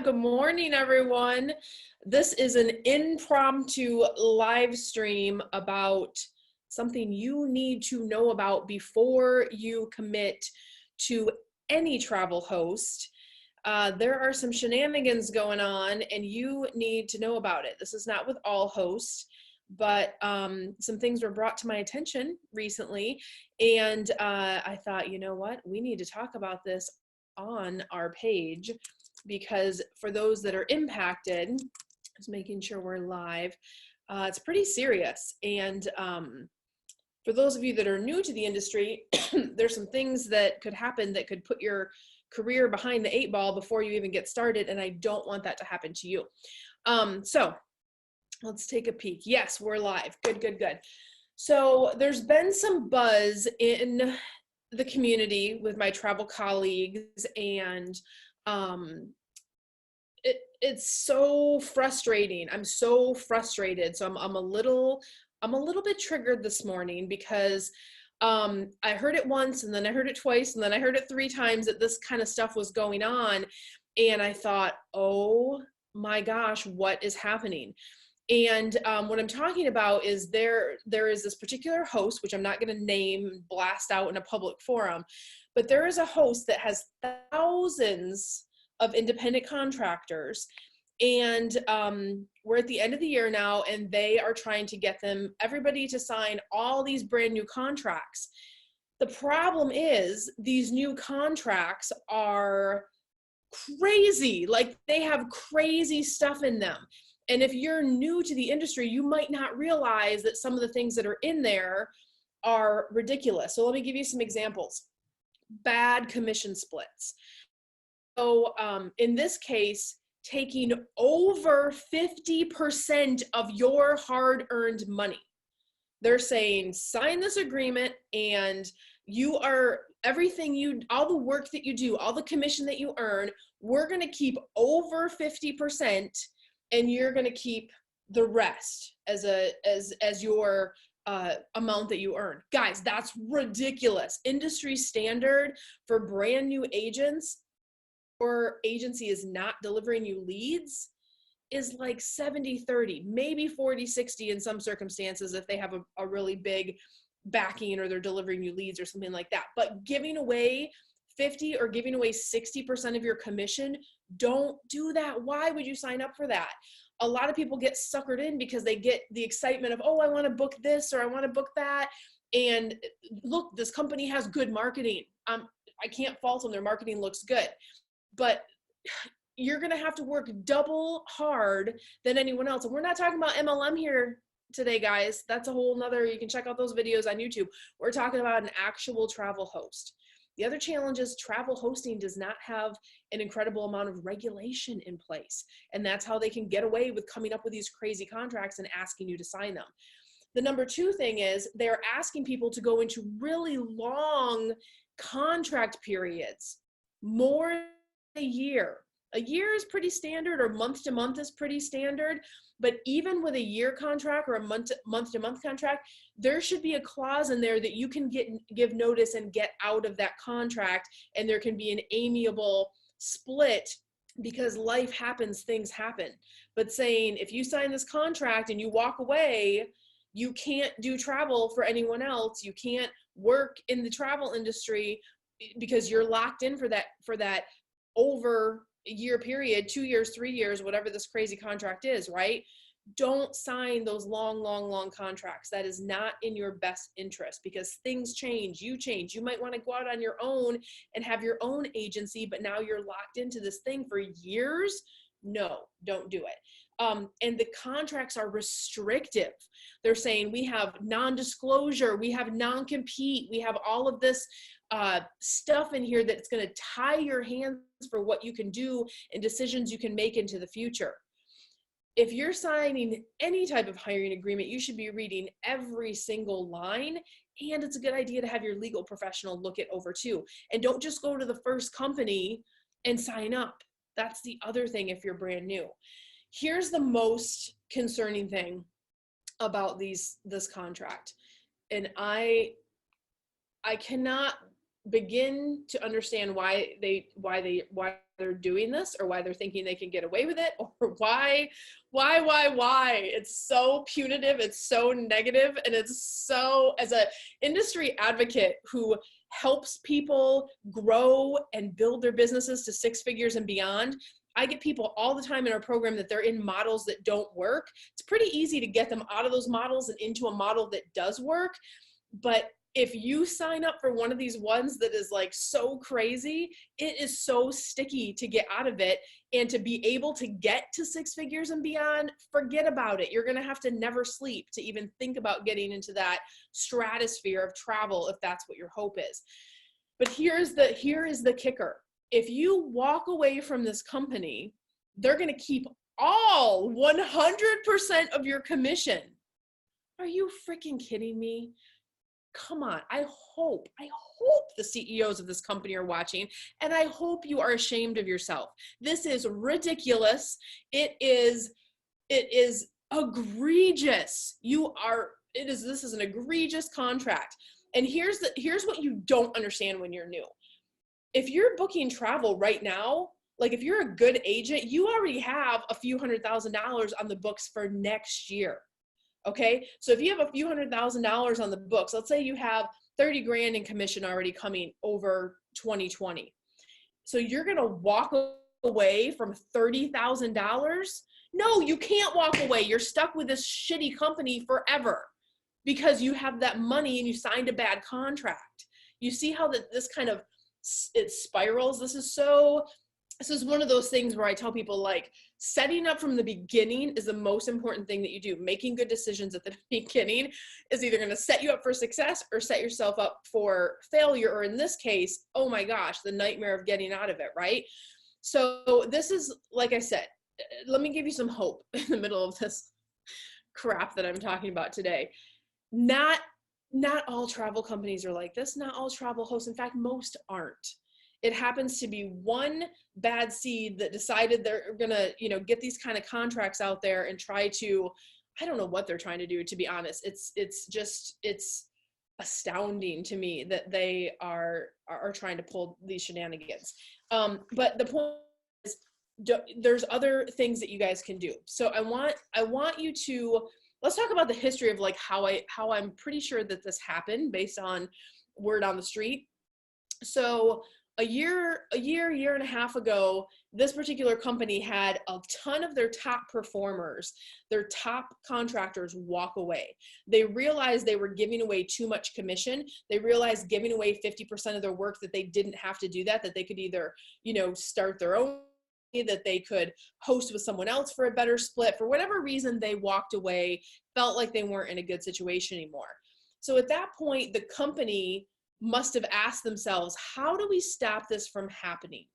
Good morning, everyone. This is an impromptu live stream about something you need to know about before you commit to any travel host. There are some shenanigans going on and you need to know about it. This is not with all hosts, but some things were brought to my attention recently, and I thought, you know what, we need to talk about this on our page, because for those that are impacted, just making sure we're live, it's pretty serious. And for those of you that are new to the industry, there's some things that could happen that could put your career behind the 8 ball before you even get started, and I don't want that to happen to you. So let's take a peek. Yes, we're live. Good. So there's been some buzz in the community with my travel colleagues, and it's so frustrating. I'm so frustrated. So I'm a little bit triggered this morning because I heard it once, and then I heard it twice, and then I heard it 3 times that this kind of stuff was going on, and I thought, oh my gosh, what is happening? And what I'm talking about is there is this particular host, which I'm not going to name, blast out in a public forum, but there is a host that has thousands of independent contractors, and we're at the end of the year now, and they are trying to get everybody to sign all these brand new contracts. The problem is these new contracts are crazy. Like, they have crazy stuff in them. And if you're new to the industry, you might not realize that some of the things that are in there are ridiculous. So let me give you some examples. Bad commission splits. So in this case, taking over 50% of your hard-earned money. They're saying, sign this agreement, and you are all the work that you do, all the commission that you earn, we're going to keep over 50%, and you're going to keep the rest as your amount that you earn. Guys, that's ridiculous. Industry standard for brand new agents, or agency is not delivering you leads, is like 70-30, maybe 40-60 in some circumstances if they have a really big backing, or they're delivering you leads or something like that. But giving away 50 or giving away 60% of your commission, don't do that. Why would you sign up for that? A lot of people get suckered in because they get the excitement of, oh, I want to book this, or I want to book that. And look, this company has good marketing. I can't fault them. Their marketing looks good. But you're going to have to work double hard than anyone else. And we're not talking about MLM here today, guys. That's a whole nother, you can check out those videos on YouTube. We're talking about an actual travel host. The other challenge is travel hosting does not have an incredible amount of regulation in place. And that's how they can get away with coming up with these crazy contracts and asking you to sign them. The number 2 thing is they're asking people to go into really long contract periods, more than a year. A year is pretty standard, or month to month is pretty standard. But even with a year contract or a month to month contract, there should be a clause in there that you can give notice and get out of that contract, and there can be an amiable split, because life happens, things happen. But saying, if you sign this contract and you walk away, you can't do travel for anyone else, you can't work in the travel industry because you're locked in for that over a year period, 2 years, 3 years, whatever this crazy contract is, right? Don't sign those long contracts. That is not in your best interest, because things change, you change. You might want to go out on your own and have your own agency, but now you're locked into this thing for years. No, don't do it. And the contracts are restrictive. They're saying we have non-disclosure, we have non-compete, we have all of this stuff in here that's going to tie your hands for what you can do and decisions you can make into the future. If you're signing any type of hiring agreement, you should be reading every single line, and it's a good idea to have your legal professional look it over too. And don't just go to the first company and sign up. That's the other thing if you're brand new. Here's the most concerning thing about this contract. And I cannot begin to understand why they're doing this, or why they're thinking they can get away with it, or why it's so punitive, it's so negative, and it's so, as a industry advocate who helps people grow and build their businesses to 6 figures and beyond, I get people all the time in our program that they're in models that don't work. It's pretty easy to get them out of those models and into a model that does work. But if you sign up for one of these ones that is like so crazy, it is so sticky to get out of it. And to be able to get to 6 figures and beyond, forget about it. You're going to have to never sleep to even think about getting into that stratosphere of travel, if that's what your hope is. But here is the kicker. If you walk away from this company, they're going to keep all 100% of your commission. Are you freaking kidding me? Come on. I hope the CEOs of this company are watching, and I hope you are ashamed of yourself. This is ridiculous. It is egregious. This is an egregious contract. And here's what you don't understand when you're new. If you're booking travel right now, like if you're a good agent, you already have a few $100,000 on the books for next year. Okay. So if you have a few $100,000 on the books, let's say you have 30 grand in commission already coming over 2020. So you're going to walk away from $30,000? No, you can't walk away. You're stuck with this shitty company forever because you have that money and you signed a bad contract. You see how this kind of, it spirals. This is one of those things where I tell people, like, setting up from the beginning is the most important thing that you do. Making good decisions at the beginning is either going to set you up for success or set yourself up for failure, or in this case, oh my gosh, the nightmare of getting out of it, right? So this is, like I said, let me give you some hope in the middle of this crap that I'm talking about today. Not all travel companies are like this. Not all travel hosts. In fact, most aren't. It happens to be one bad seed that decided they're going to, get these kind of contracts out there and try to, I don't know what they're trying to do, to be honest. It's astounding to me that they are trying to pull these shenanigans. But the point is, there's other things that you guys can do. So I want you to, let's talk about the history of like how I'm pretty sure that this happened based on word on the street. So a year and a half ago, this particular company had a ton of their top performers, their top contractors walk away. They realized they were giving away too much commission. They realized giving away 50% of their work, that they didn't have to do that they could either, start their own, that they could host with someone else for a better split. For whatever reason, they walked away, felt like they weren't in a good situation anymore. So at that point, the company must have asked themselves, how do we stop this from happening?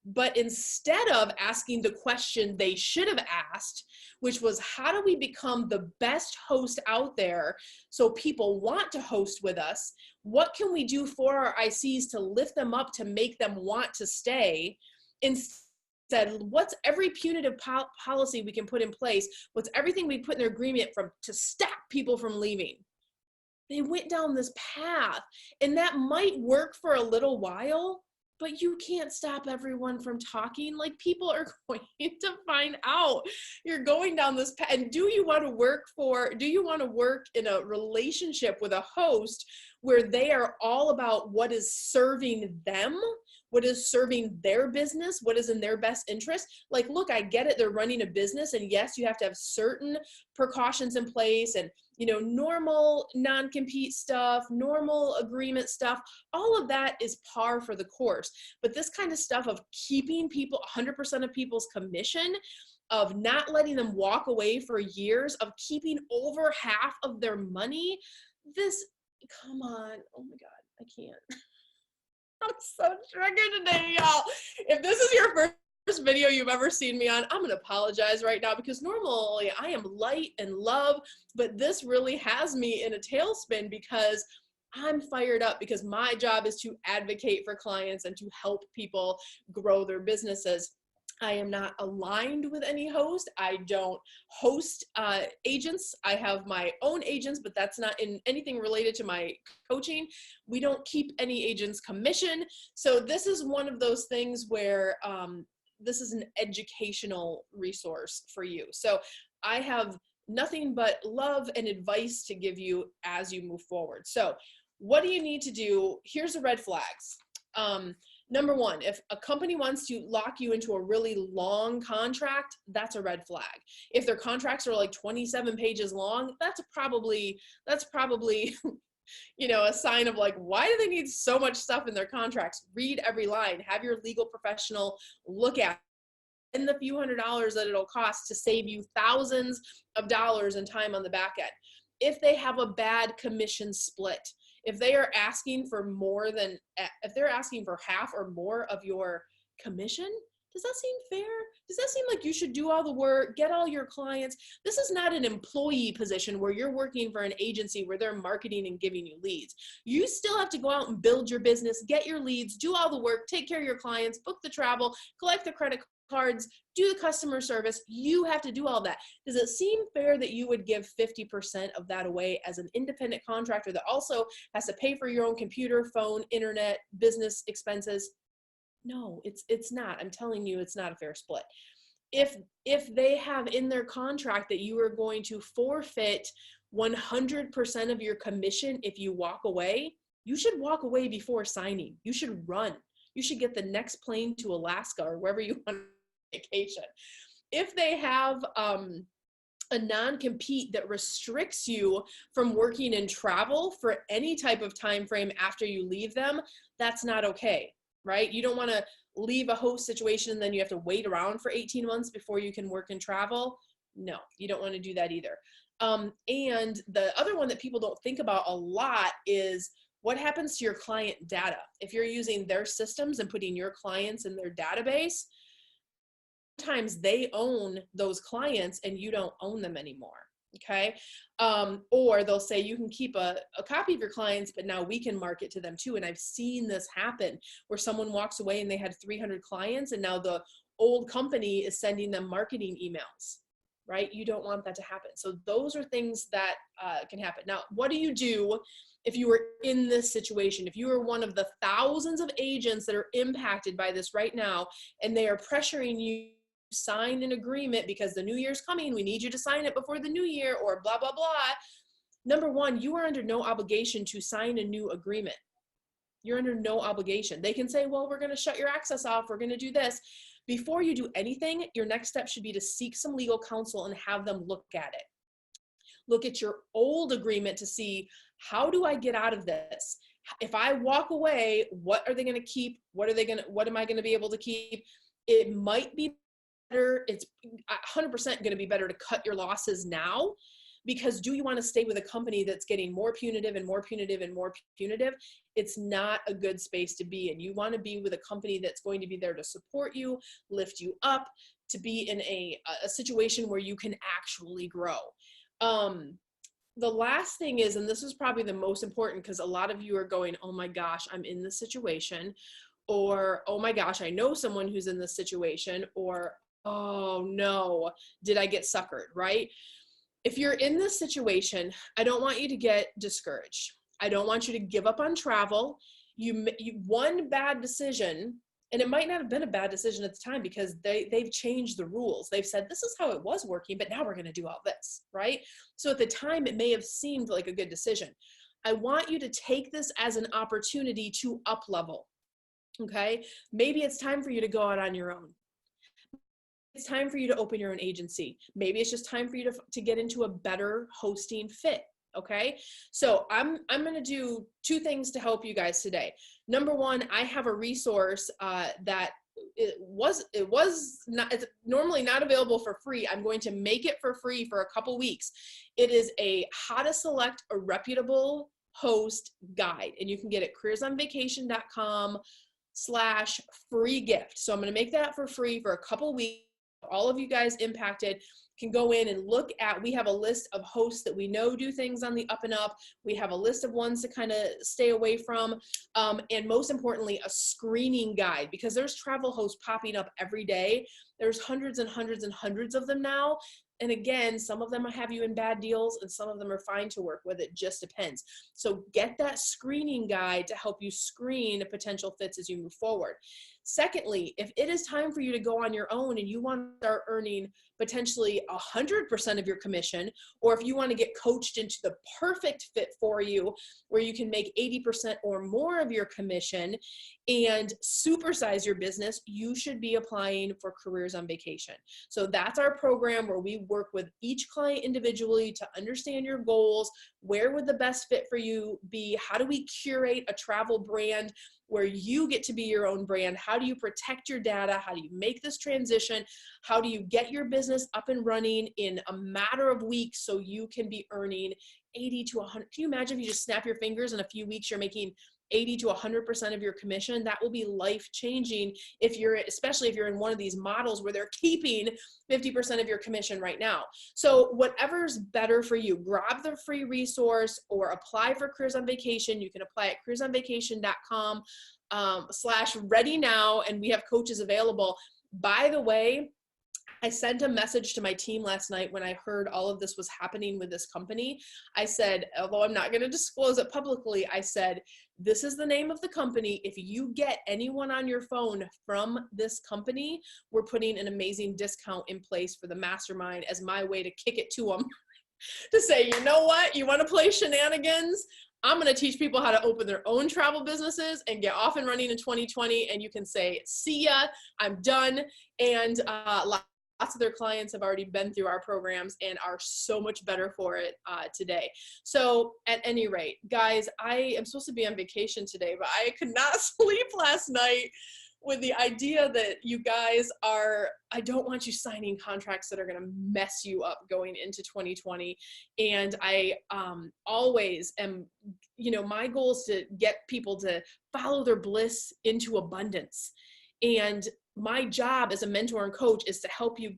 But instead of asking the question they should have asked, which was, how do we become the best host out there so people want to host with us? What can we do for our ICs to lift them up, to make them want to stay? Instead, what's every punitive policy we can put in place? What's everything we put in their agreement to stop people from leaving? They went down this path, and that might work for a little while, but you can't stop everyone from talking. Like, people are going to find out you're going down this path. And do you want to work in a relationship with a host where they are all about what is serving them, what is serving their business, what is in their best interest? Like, look, I get it. They're running a business, and yes, you have to have certain precautions in place, and normal non-compete stuff, normal agreement stuff, all of that is par for the course. But this kind of stuff of keeping people, 100% of people's commission, of not letting them walk away for years, of keeping over half of their money, come on, oh my God, I can't. I'm so triggered today, y'all. If this is your first video you've ever seen me on, I'm going to apologize right now, because normally I am light and love, but this really has me in a tailspin because I'm fired up, because my job is to advocate for clients and to help people grow their businesses. I am not aligned with any host. I don't host agents. I have my own agents, but that's not in anything related to my coaching. We don't keep any agents' commission. So this is one of those things where this is an educational resource for you. So I have nothing but love and advice to give you as you move forward. So what do you need to do? Here's the red flags. Number one, if a company wants to lock you into a really long contract, that's a red flag. If their contracts are like 27 pages long, that's probably you know, a sign of like, why do they need so much stuff in their contracts? Read every line, have your legal professional look at and the few $100s that it'll cost to save you thousands of dollars in time on the back end. If they have a bad commission split, if they are asking for more than, if they're asking for half or more of your commission, does that seem fair? Does that seem like you should do all the work, get all your clients? This is not an employee position where you're working for an agency where they're marketing and giving you leads. You still have to go out and build your business, get your leads, do all the work, take care of your clients, book the travel, collect the credit cards, do the customer service. You have to do all that. Does it seem fair that you would give 50% of that away as an independent contractor that also has to pay for your own computer, phone, internet, business expenses? No, it's not. I'm telling you, it's not a fair split. If they have in their contract that you are going to forfeit 100% of your commission if you walk away, you should walk away before signing. You should run. You should get the next plane to Alaska or wherever you want to vacation. If they have a non-compete that restricts you from working in travel for any type of time frame after you leave them, that's not okay, right? You don't want to leave a host situation and then you have to wait around for 18 months before you can work and travel. No, you don't want to do that either. And the other one that people don't think about a lot is what happens to your client data. If you're using their systems and putting your clients in their database, sometimes they own those clients and you don't own them anymore. Okay. Or they'll say you can keep a copy of your clients, but now we can market to them too. And I've seen this happen where someone walks away and they had 300 clients and now the old company is sending them marketing emails, right? You don't want that to happen. So those are things that can happen. Now, what do you do if you were in this situation? If you are one of the thousands of agents that are impacted by this right now and they are pressuring you sign an agreement because the new year's coming, we need you to sign it before the new year or blah, blah, blah. Number one, you are under no obligation to sign a new agreement. You're under no obligation. They can say, well, we're going to shut your access off. We're going to do this. Before you do anything, your next step should be to seek some legal counsel and have them look at it. Look at your old agreement to see, how do I get out of this? If I walk away, what are they going to keep? What am I going to be able to keep? It might be better. It's 100% going to be better to cut your losses now, because do you want to stay with a company that's getting more punitive and more punitive and more punitive? It's not a good space to be in. You want to be with a company that's going to be there to support you, lift you up, to be in a situation where you can actually grow. The last thing is, and this is probably the most important, because a lot of you are going, oh my gosh, I'm in this situation, or oh my gosh, I know someone who's in this situation, or oh no, did I get suckered, right? If you're in this situation, I don't want you to get discouraged. I don't want you to give up on travel. You one bad decision, and it might not have been a bad decision at the time because they've changed the rules. They've said, this is how it was working, but now we're going to do all this, right? So at the time, it may have seemed like a good decision. I want you to take this as an opportunity to up level, okay? Maybe it's time for you to go out on your own. It's time for you to open your own agency. Maybe it's just time for you to get into a better hosting fit. Okay. So I'm going to do two things to help you guys today. Number one, I have a resource that it's normally not available for free. I'm going to make it for free for a couple weeks. It is a how to select a reputable host guide, and you can get it careersonvacation.com/free gift. So I'm going to make that for free for a couple weeks. all of you guys impacted can go in and look at, we have a list of hosts that we know do things on the up and up. We have a list of ones to kind of stay away from. And most importantly, a screening guide, because there's travel hosts popping up every day. There's hundreds and hundreds and hundreds of them now. And again, some of them have you in bad deals and some of them are fine to work with. It just depends. So get that screening guide to help you screen potential fits as you move forward. Secondly, if it is time for you to go on your own and you want to start earning potentially 100% of your commission, or if you want to get coached into the perfect fit for you, where you can make 80% or more of your commission and supersize your business, you should be applying for Careers on Vacation. So that's our program where we work with each client individually to understand your goals. Where would the best fit for you be? How do we curate a travel brand where you get to be your own brand? How do you protect your data? How do you make this transition? How do you get your business up and running in a matter of weeks so you can be earning 80 to 100? Can you imagine if you just snap your fingers in a few weeks, you're making 80 to 100% of your commission? That will be life-changing especially if you're in one of these models where they're keeping 50% of your commission right now. So whatever's better for you, grab the free resource or apply for Careers on Vacation. You can apply at careersonvacation.com /ready now, and we have coaches available. By the way, I sent a message to my team last night when I heard all of this was happening with this company. I said, although I'm not going to disclose it publicly, I said, this is the name of the company. If you get anyone on your phone from this company, we're putting an amazing discount in place for the mastermind as my way to kick it to them to say, you know what, you want to play shenanigans? I'm going to teach people how to open their own travel businesses and get off and running in 2020. And you can say, see ya, I'm done. And lots of their clients have already been through our programs and are so much better for it today. So at any rate, guys, I am supposed to be on vacation today, but I could not sleep last night with the idea that you guys I don't want you signing contracts that are going to mess you up going into 2020. And I always am, my goal is to get people to follow their bliss into abundance. And my job as a mentor and coach is to help you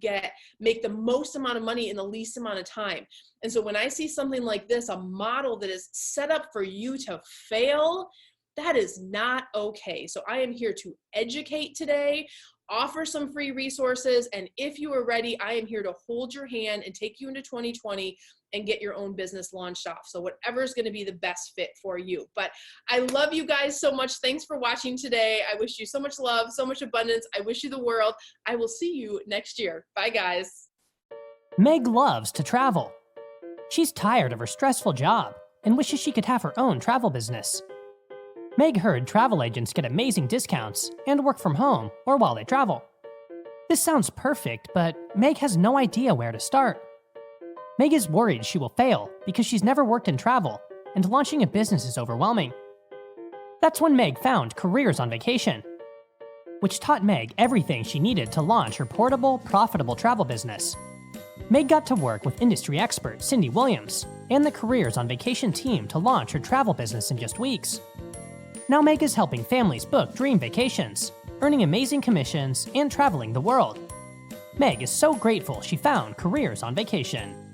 make the most amount of money in the least amount of time. And so when I see something like this, a model that is set up for you to fail, that is not okay. So I am here to educate today, offer some free resources, and if you are ready, I am here to hold your hand and take you into 2020 and get your own business launched off. So whatever is going to be the best fit for you. But I love you guys so much. Thanks for watching today. I wish you so much love, so much abundance. I wish you the world. I will see you next year. Bye, guys. Meg loves to travel. She's tired of her stressful job and wishes she could have her own travel business. Meg heard travel agents get amazing discounts and work from home or while they travel. This sounds perfect, but Meg has no idea where to start. Meg is worried she will fail because she's never worked in travel, and launching a business is overwhelming. That's when Meg found Careers on Vacation, which taught Meg everything she needed to launch her portable, profitable travel business. Meg got to work with industry expert Cyndi Williams and the Careers on Vacation team to launch her travel business in just weeks. Now Meg is helping families book dream vacations, earning amazing commissions, and traveling the world. Meg is so grateful she found Careers on Vacation.